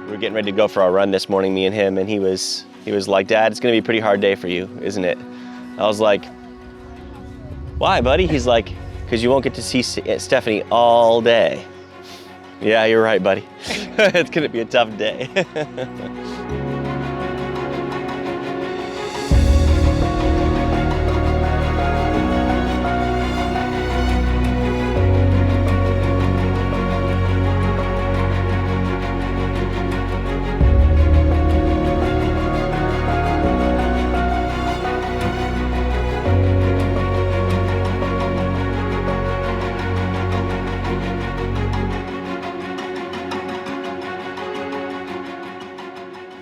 We were getting ready to go for our run this morning, me and him, and he was like, "Dad, it's gonna be a pretty hard day for you, isn't it?" I was like, "Why, buddy?" He's like, "Because you won't get to see Stephanie all day." Yeah, you're right, buddy. It's gonna be a tough day.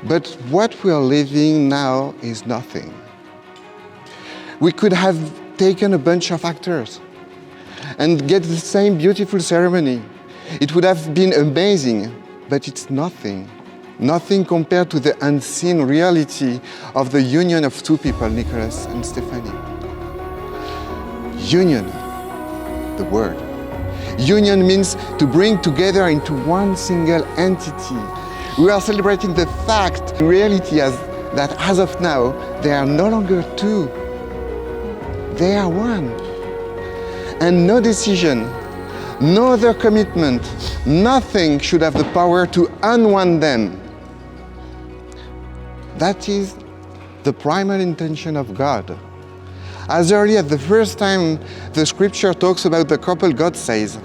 But what we are living now is nothing. We could have taken a bunch of actors and get the same beautiful ceremony. It would have been amazing, but it's nothing. Nothing compared to the unseen reality of the union of two people, Nicholas and Stephanie. Union, the word. Union means to bring together into one single entity. We are celebrating the fact, the reality that as of now, they are no longer two. They are one. And no decision, no other commitment, nothing should have the power to unwind them. That is the primal intention of God. As early as the first time the scripture talks about the couple, God says,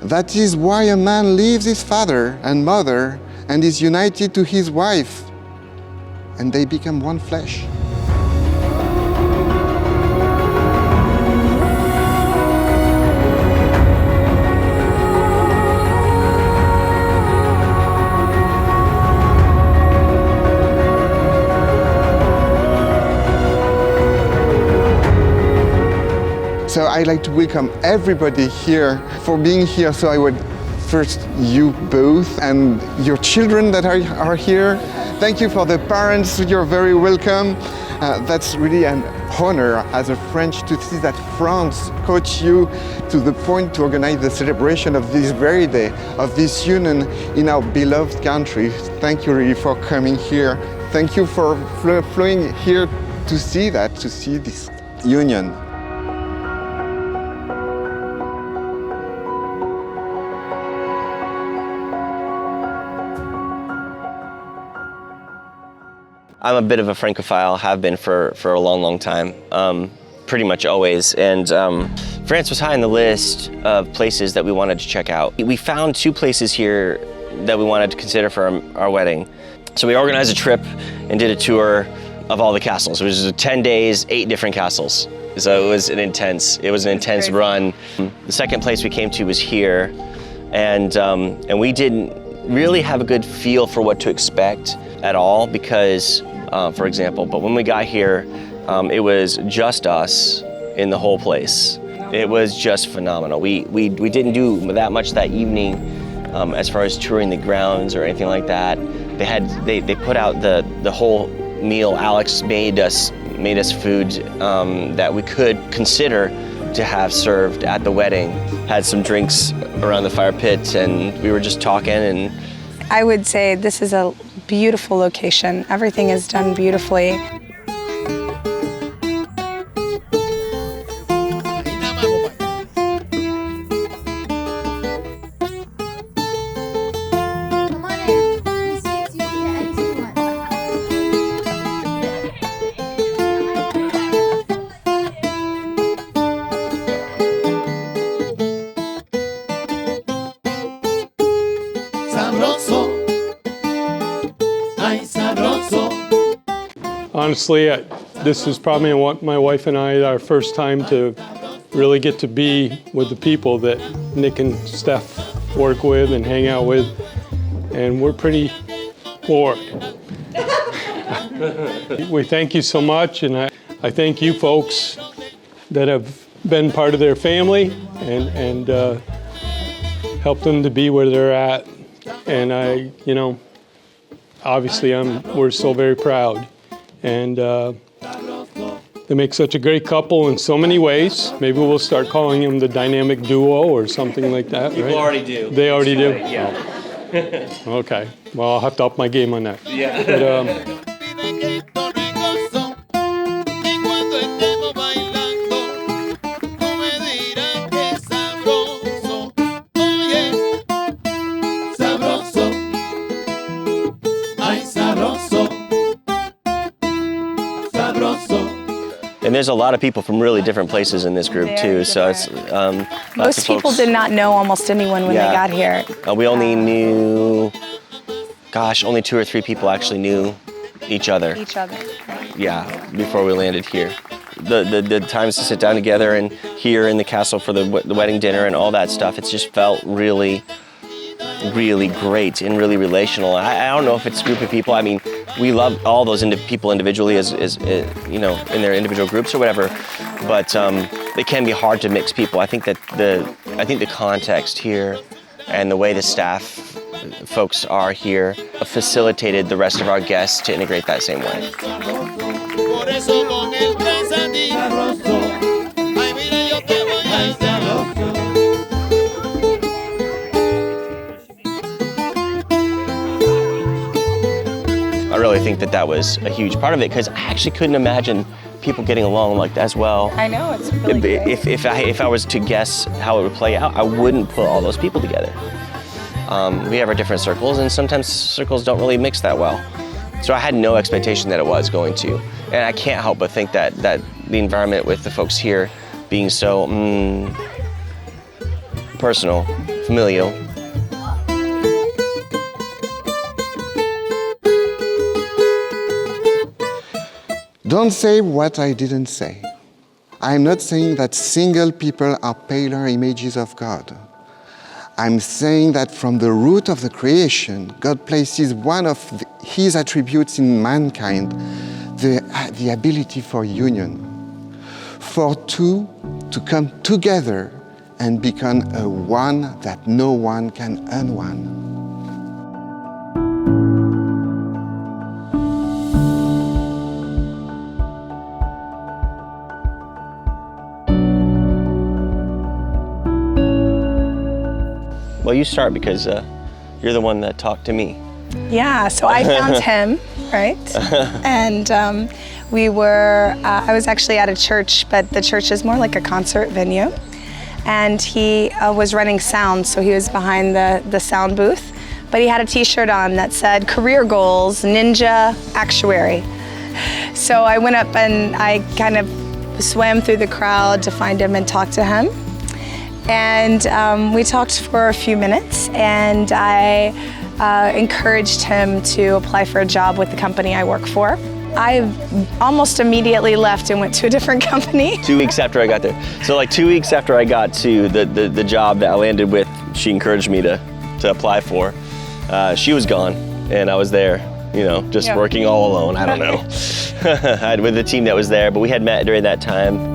"That is why a man leaves his father and mother and is united to his wife, and they become one flesh." So I'd like to welcome everybody here for being here. So I would first you both and your children that are here. Thank you for the parents, you're very welcome. That's really an honor as a French to see that France coach you to the point to organize the celebration of this very day, of this union in our beloved country. Thank you really for coming here. Thank you for flying here to see that, to see this union. I'm a bit of a Francophile, have been for a long, long time, pretty much always. And France was high on the list of places that we wanted to check out. We found 2 places here that we wanted to consider for our wedding. So we organized a trip and did a tour of all the castles. It was 10 days, 8 different castles. So it was an intense run. The second place we came to was here, and we didn't really have a good feel for what to expect at all because, for example, but when we got here, it was just us in the whole place. It was just phenomenal. We didn't do that much that evening as far as touring the grounds or anything like that. They put out the whole meal. Alex made us food that we could consider to have served at the wedding. Had some drinks around the fire pit and we were just talking. And I would say this is a beautiful location. Everything is done beautifully. Honestly, this is probably my wife and I, our first time to really get to be with the people that Nick and Steph work with and hang out with, and we're pretty floored. We thank you so much, and I thank you folks that have been part of their family and helped them to be where they're at. And obviously we're so very proud. And the They make such a great couple in so many ways. Maybe we'll start calling them the dynamic duo or something like that, People right? already do. They already do? Yeah. Okay. Well, I'll have to up my game on that. Yeah. But, And there's a lot of people from really different places in this group too. So it's lots Most of people folks. did not know almost anyone when Yeah. they got here. We only knew, gosh, only 2 or 3 people actually knew each other. Each other. Yeah, before we landed here. The times to sit down together and here in the castle for the wedding dinner and all that stuff, it's just felt really, really great and really relational. I don't know if it's a group of people. I mean, we love all those people individually as you know, in their individual groups or whatever, but it can be hard to mix people. I think that the context here and the way the staff folks are here facilitated the rest of our guests to integrate that same way. I really think that was a huge part of it because I actually couldn't imagine people getting along like that as well. I know, it's really great. If I was to guess how it would play out, I wouldn't put all those people together. We have our different circles, and sometimes circles don't really mix that well. So I had no expectation that it was going to. And I can't help but think that the environment with the folks here being so personal, familial. Don't say what I didn't say. I'm not saying that single people are paler images of God. I'm saying that from the root of the creation, God places one of His attributes in mankind, the ability for union, for two to come together and become a one that no one can unone. Well, you start because you're the one that talked to me. Yeah, so I found him, right? And I was actually at a church, but the church is more like a concert venue. And he was running sound, so he was behind the sound booth. But he had a t-shirt on that said, "Career Goals, Ninja Actuary." So I went up and I kind of swam through the crowd to find him and talk to him. And we talked for a few minutes, and I encouraged him to apply for a job with the company I work for. I almost immediately left and went to a different company. 2 weeks after I got there. So like 2 weeks after I got to the job that I landed with, she encouraged me to apply for. She was gone, and I was there, you know, just working all alone. I don't know. With the team that was there, but we had met during that time.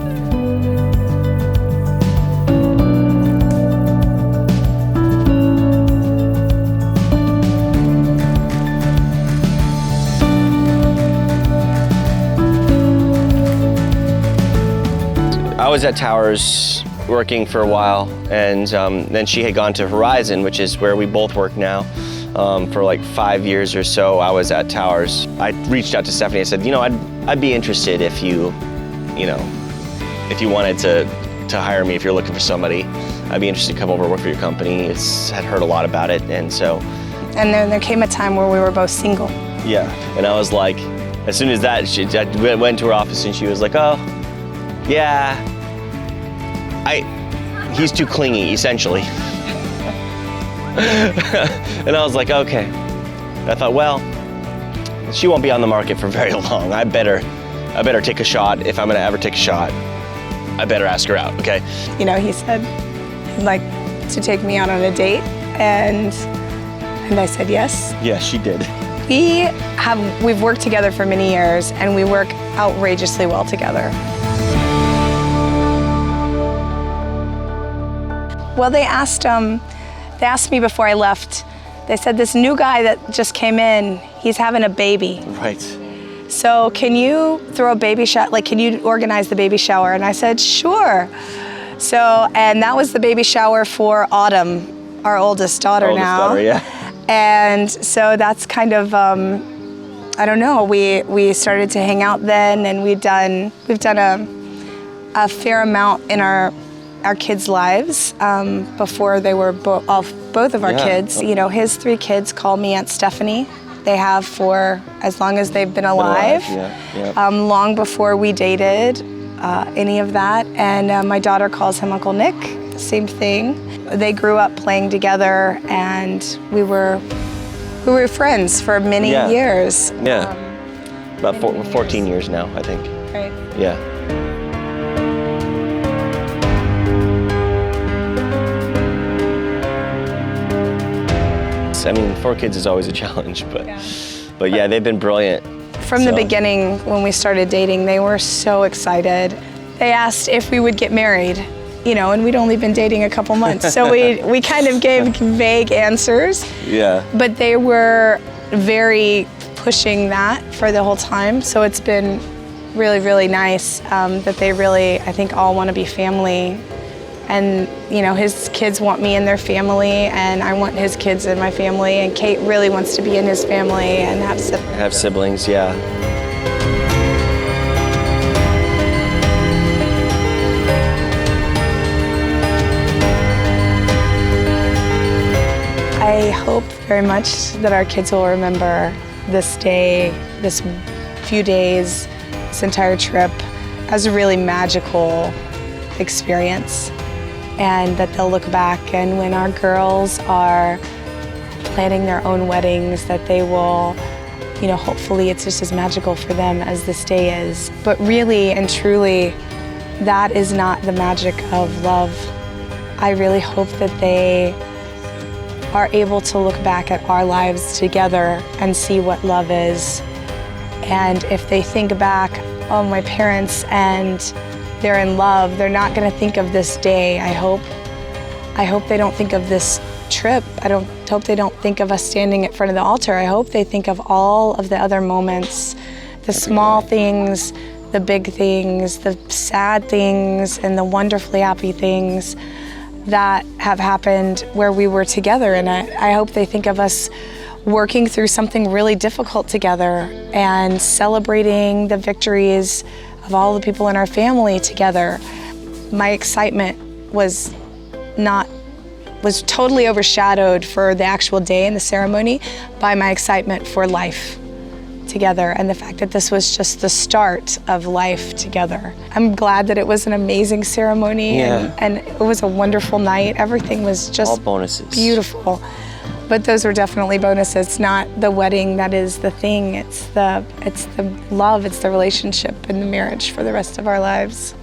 I was at Towers working for a while, and then she had gone to Horizon, which is where we both work now. For like 5 years or so, I was at Towers. I reached out to Stephanie. I said, you know, I'd be interested if you wanted to hire me, if you're looking for somebody. I'd be interested to come over and work for your company. Had heard a lot about it, and so. And then there came a time where we were both single. Yeah, and I was like, as soon as that, I went to her office and she was like, oh, yeah, he's too clingy, essentially. And I was like, okay. And I thought, well, she won't be on the market for very long. I better take a shot. If I'm gonna ever take a shot, I better ask her out, okay? You know, he said he'd like to take me out on a date, and I said yes. Yeah, she did. We've worked together for many years, and we work outrageously well together. Well, they asked me before I left, they said, this new guy that just came in, he's having a baby. Right. so can you throw a baby shower, like can you organize the baby shower? And I said, sure. So, and that was the baby shower for Autumn, our oldest daughter now. Daughter, yeah. And so that's kind of, I don't know, we started to hang out then, and we've done a fair amount in our kids' lives before they were both of our kids. You know, his 3 kids call me Aunt Stephanie. They have for as long as they've been alive. Long before we dated any of that. And my daughter calls him Uncle Nick, same thing. They grew up playing together, and we were friends for many years. Yeah, about 14 years now, I think. Right. Yeah. I mean, 4 kids is always a challenge, but yeah, they've been brilliant. From the beginning, when we started dating, they were so excited. They asked if we would get married, you know, and we'd only been dating a couple months, so we kind of gave vague answers. Yeah. But they were very pushing that for the whole time, so it's been really, really nice that they really, I think, all want to be family. And, you know, his kids want me in their family, and I want his kids in my family, and Kate really wants to be in his family and have siblings. Have siblings, yeah. I hope very much that our kids will remember this day, this few days, this entire trip as a really magical experience. And that they'll look back, and when our girls are planning their own weddings, that they will, you know, hopefully it's just as magical for them as this day is. But really and truly, that is not the magic of love. I really hope that they are able to look back at our lives together and see what love is. And if they think back, oh, my parents, and they're in love, they're not going to think of this day, I hope. I hope they don't think of this trip. I hope they don't think of us standing in front of the altar. I hope they think of all of the other moments, the small things, the big things, the sad things, and the wonderfully happy things that have happened where we were together. And I hope they think of us working through something really difficult together and celebrating the victories of all the people in our family together. My excitement was totally overshadowed for the actual day and the ceremony by my excitement for life together, and the fact that this was just the start of life together. I'm glad that it was an amazing ceremony, and it was a wonderful night. Everything was just all bonuses. Beautiful. But those were definitely bonuses. It's not the wedding that is the thing. It's the love, it's the relationship and the marriage for the rest of our lives.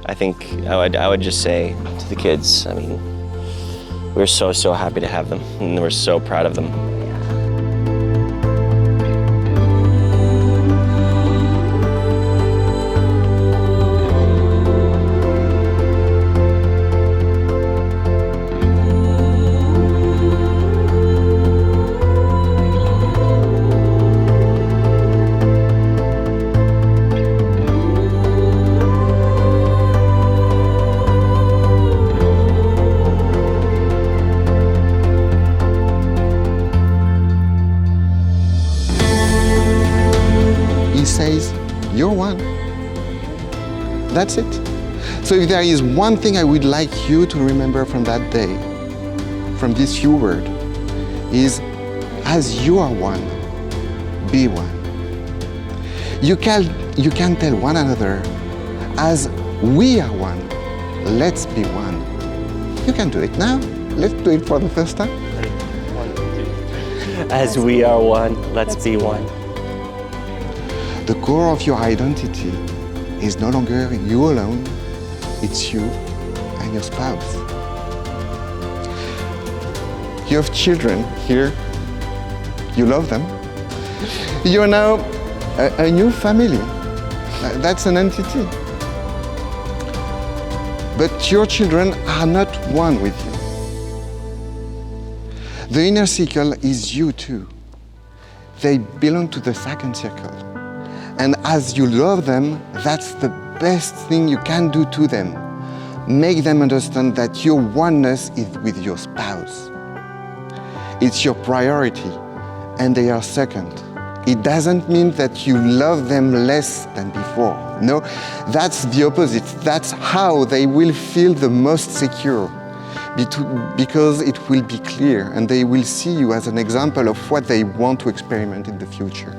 I think I would just say to the kids, I mean, we're so happy to have them, and we're so proud of them. Says, you're one. That's it. So if there is one thing I would like you to remember from that day, from this few words, is as you are one, be one. You can tell one another, as we are one, let's be one. You can do it now. Let's do it for the first time. As we are one, let's be one. The core of your identity is no longer you alone, it's you and your spouse. You have children here, you love them. You're now a new family, that's an entity. But your children are not one with you. The inner circle is you too. they belong to the second circle. And as you love them, that's the best thing you can do to them. Make them understand that your oneness is with your spouse. It's your priority, and they are second. It doesn't mean that you love them less than before. No, that's the opposite. That's how they will feel the most secure, because it will be clear and they will see you as an example of what they want to experiment in the future.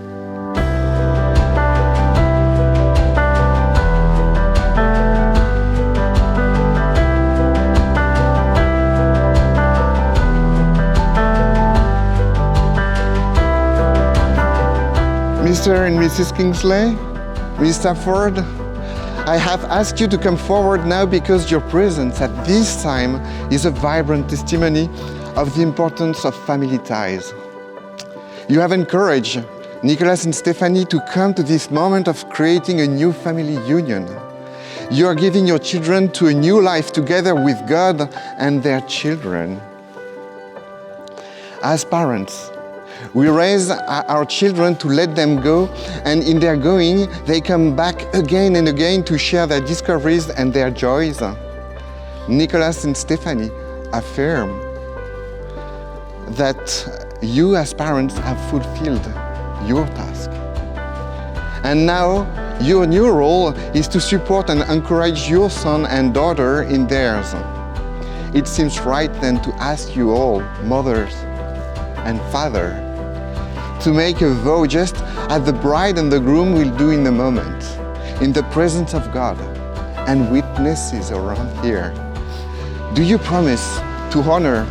Mr. and Mrs. Kingsley, Miss Stafford, I have asked you to come forward now because your presence at this time is a vibrant testimony of the importance of family ties. You have encouraged Nicholas and Stephanie to come to this moment of creating a new family union. You are giving your children to a new life together with God and their children. As parents, we raise our children to let them go, and in their going, they come back again and again to share their discoveries and their joys. Nicholas and Stephanie affirm that you as parents have fulfilled your task. And now, your new role is to support and encourage your son and daughter in theirs. It seems right then to ask you all, mothers and father, to make a vow just as the bride and the groom will do in a moment, in the presence of God and witnesses around here. Do you promise to honor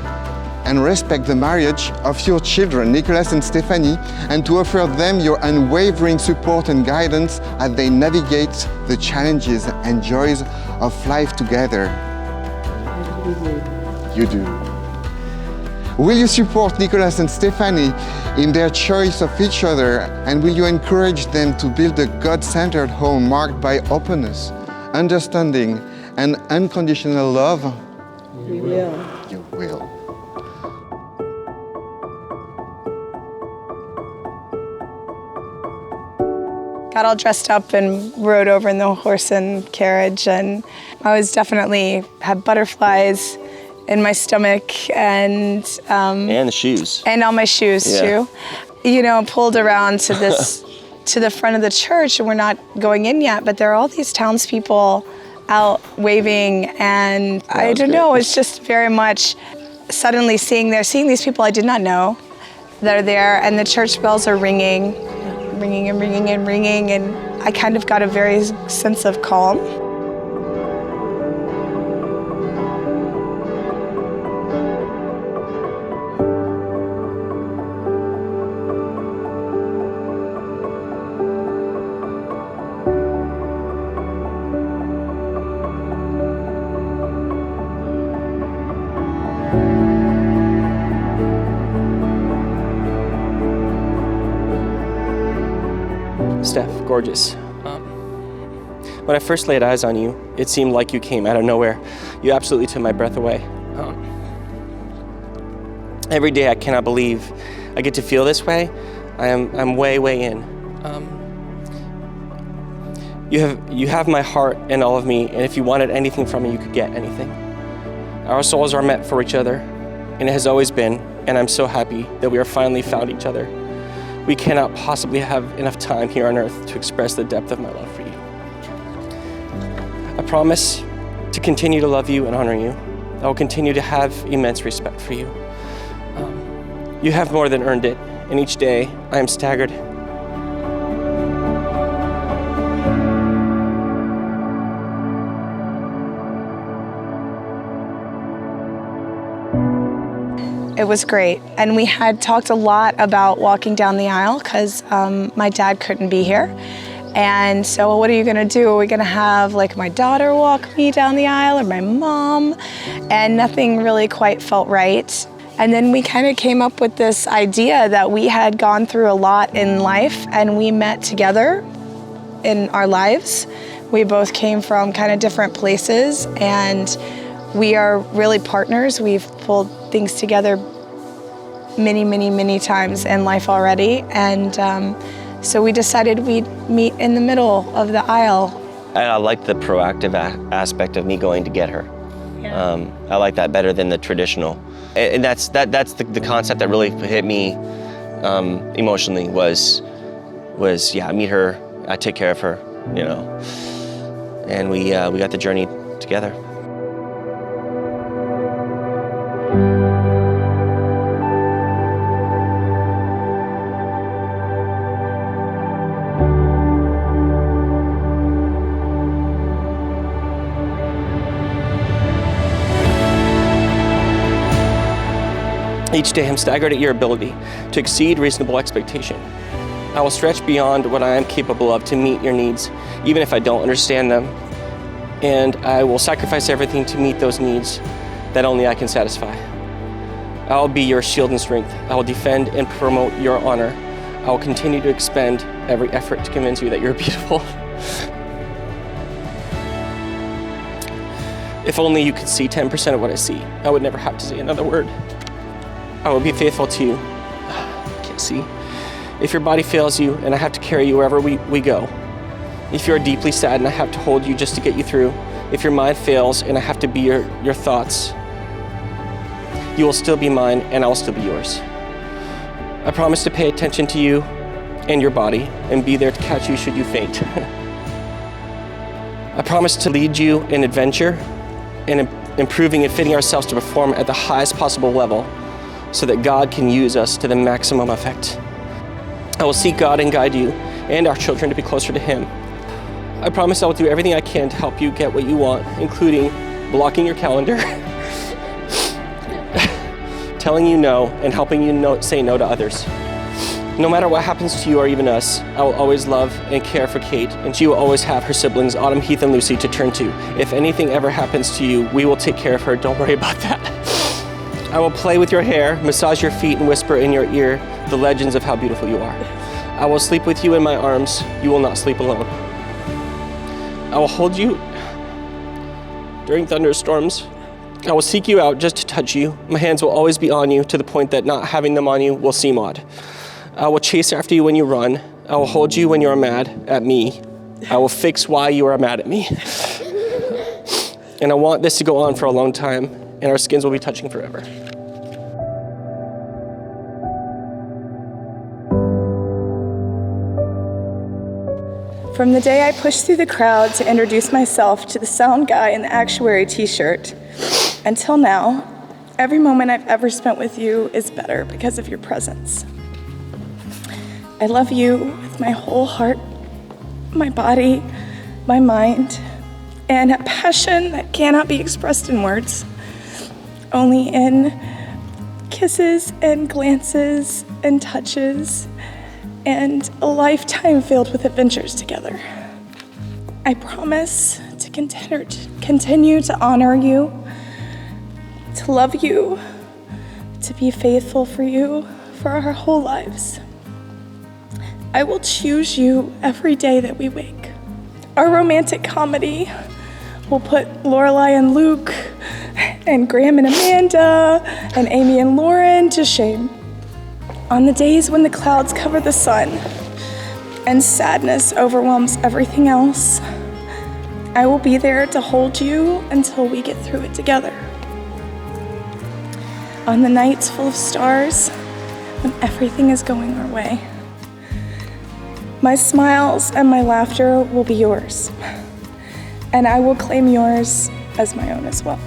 and respect the marriage of your children, Nicholas and Stephanie, and to offer them your unwavering support and guidance as they navigate the challenges and joys of life together? You do. Will you support Nicholas and Stephanie in their choice of each other, and will you encourage them to build a God-centered home marked by openness, understanding, and unconditional love? We will. You will. Got all dressed up and rode over in the horse and carriage, and I was definitely had butterflies in my stomach and the shoes. And on my shoes too. You know, pulled around to this to the front of the church, and we're not going in yet, but there are all these townspeople out waving, and I don't know, it's just very much suddenly seeing these people I did not know that are there, and the church bells are ringing and ringing and ringing, and I kind of got a very sense of calm. Steph, gorgeous. When I first laid eyes on you, it seemed like you came out of nowhere. You absolutely took my breath away. Every day I cannot believe I get to feel this way. I'm way in. You have my heart and all of me, and if you wanted anything from me, you could get anything. Our souls are meant for each other, and it has always been, and I'm so happy that we are finally found each other. We cannot possibly have enough time here on earth to express the depth of my love for you. I promise to continue to love you and honor you. I will continue to have immense respect for you. You have more than earned it, and each day I am staggered. It was great, and we had talked a lot about walking down the aisle because my dad couldn't be here. And so what are you gonna do? Are we gonna have like my daughter walk me down the aisle or my mom? And nothing really quite felt right. And then we kind of came up with this idea that we had gone through a lot in life, and we met together in our lives. We both came from kind of different places, and we are really partners. We've pulled things together many, many, many times in life already. And so we decided we'd meet in the middle of the aisle. I like the proactive aspect of me going to get her. Yeah. I like that better than the traditional. And that's the concept that really hit me emotionally was yeah, I meet her, I take care of her, you know, and we got the journey together. Each day I'm staggered at your ability to exceed reasonable expectation. I will stretch beyond what I am capable of to meet your needs, even if I don't understand them. And I will sacrifice everything to meet those needs that only I can satisfy. I will be your shield and strength. I will defend and promote your honor. I will continue to expend every effort to convince you that you're beautiful. If only you could see 10% of what I see, I would never have to say another word. I will be faithful to you. Can't see. If your body fails you and I have to carry you wherever we go. If you are deeply sad and I have to hold you just to get you through. If your mind fails and I have to be your thoughts. You will still be mine and I will still be yours. I promise to pay attention to you and your body and be there to catch you should you faint. I promise to lead you in adventure and improving and fitting ourselves to perform at the highest possible level, so that God can use us to the maximum effect. I will seek God and guide you and our children to be closer to Him. I promise I will do everything I can to help you get what you want, including blocking your calendar, telling you no, and helping you say no to others. No matter what happens to you or even us, I will always love and care for Kate, and she will always have her siblings, Autumn, Heath, and Lucy, to turn to. If anything ever happens to you, we will take care of her. Don't worry about that. I will play with your hair, massage your feet, and whisper in your ear the legends of how beautiful you are. I will sleep with you in my arms. You will not sleep alone. I will hold you during thunderstorms. I will seek you out just to touch you. My hands will always be on you to the point that not having them on you will seem odd. I will chase after you when you run. I will hold you when you are mad at me. I will fix why you are mad at me. And I want this to go on for a long time, and our skins will be touching forever. From the day I pushed through the crowd to introduce myself to the sound guy in the actuary t-shirt, until now, every moment I've ever spent with you is better because of your presence. I love you with my whole heart, my body, my mind, and a passion that cannot be expressed in words, only in kisses and glances and touches and a lifetime filled with adventures together. I promise to continue to honor you, to love you, to be faithful for you for our whole lives. I will choose you every day that we wake. Our romantic comedy will put Lorelai and Luke and Graham and Amanda and Amy and Lauren to shame. On the days when the clouds cover the sun and sadness overwhelms everything else, I will be there to hold you until we get through it together. On the nights full of stars, when everything is going our way, my smiles and my laughter will be yours, and I will claim yours as my own as well.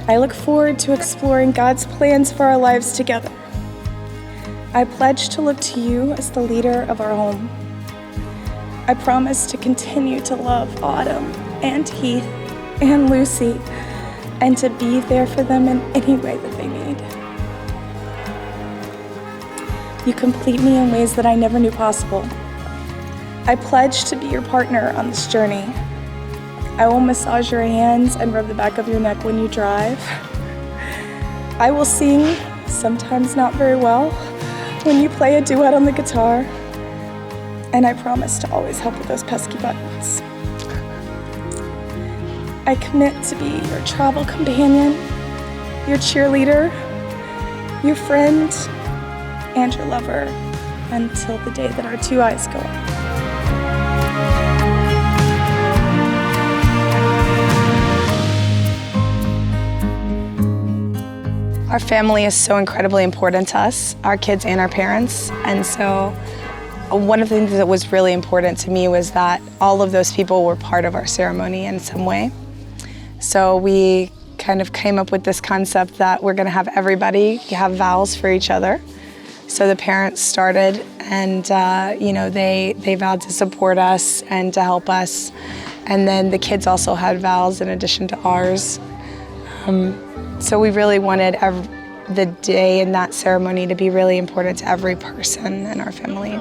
I look forward to exploring God's plans for our lives together. I pledge to look to you as the leader of our home. I promise to continue to love Autumn and Heath and Lucy and to be there for them in any way that they need. You complete me in ways that I never knew possible. I pledge to be your partner on this journey. I will massage your hands and rub the back of your neck when you drive. I will sing, sometimes not very well, when you play a duet on the guitar. And I promise to always help with those pesky buttons. I commit to be your travel companion, your cheerleader, your friend, and your lover until the day that our two eyes go up. Our family is so incredibly important to us, our kids and our parents, and so one of the things that was really important to me was that all of those people were part of our ceremony in some way. So we kind of came up with this concept that we're going to have everybody have vows for each other. So the parents started, and you know, they vowed to support us and to help us, and then the kids also had vows in addition to ours. So we really wanted the day and that ceremony to be really important to every person in our family.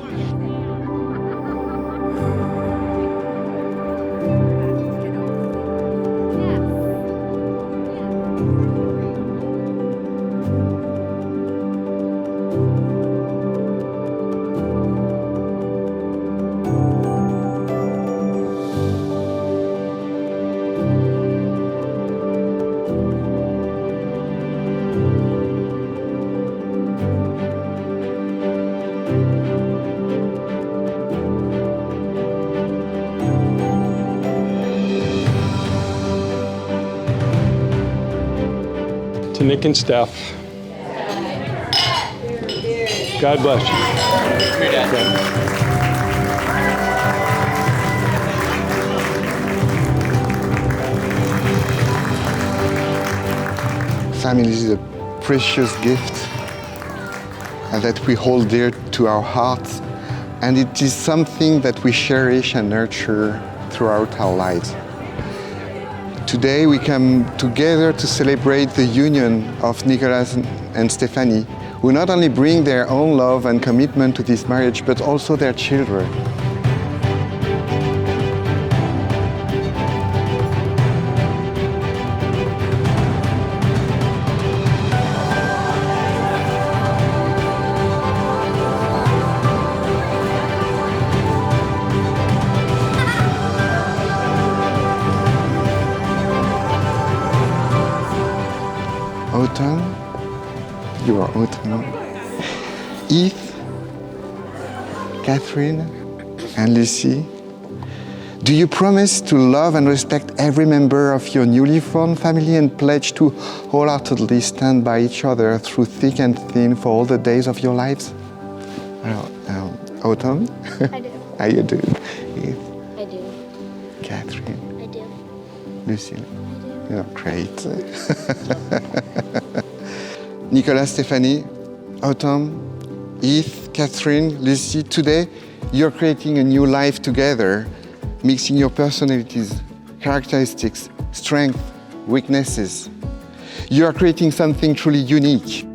To Nick and Steph. God bless you. Family is a precious gift that we hold dear to our hearts, and it is something that we cherish and nurture throughout our lives. Today we come together to celebrate the union of Nicholas and Stephanie, who not only bring their own love and commitment to this marriage, but also their children. Autumn, you are Autumn. Eve, Catherine, and Lucy, do you promise to love and respect every member of your newly formed family and pledge to wholeheartedly stand by each other through thick and thin for all the days of your lives? Autumn? I do. How you do? Eve, I do. Catherine, I do. Lucy, I do. you're great. Nicholas, Stephanie, Autumn, Eve, Catherine, Lucy, today you're creating a new life together, mixing your personalities, characteristics, strengths, weaknesses. You are creating something truly unique.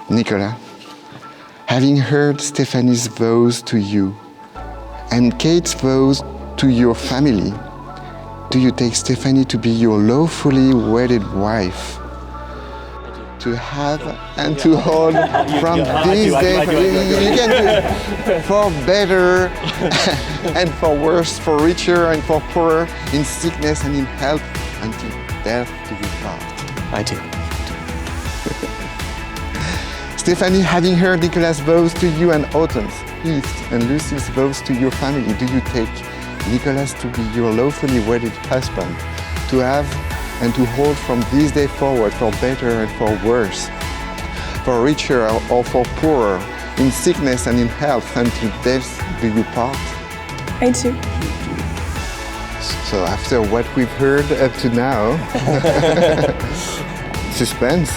Nicolas, having heard Stephanie's vows to you and Kate's vows to your family, do you take Stephanie to be your lawfully wedded wife? To have and to hold from this day, you can do for better and for worse, for richer and for poorer, in sickness and in health, until death do you part. I do. Stephanie, having heard Nicolas' vows to you and Autumn's, East and Lucille's vows to your family, do you take Nicholas to be your lawfully wedded husband, to have and to hold from this day forward for better and for worse, for richer or for poorer, in sickness and in health, until death do you part? I do. So after what we've heard up to now, suspense.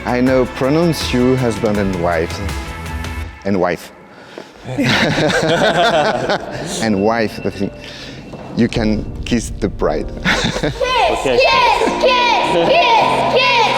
I now pronounce you husband and wife. And wife. And wife, the thing. You can kiss the bride. Kiss, kiss, kiss, kiss, kiss.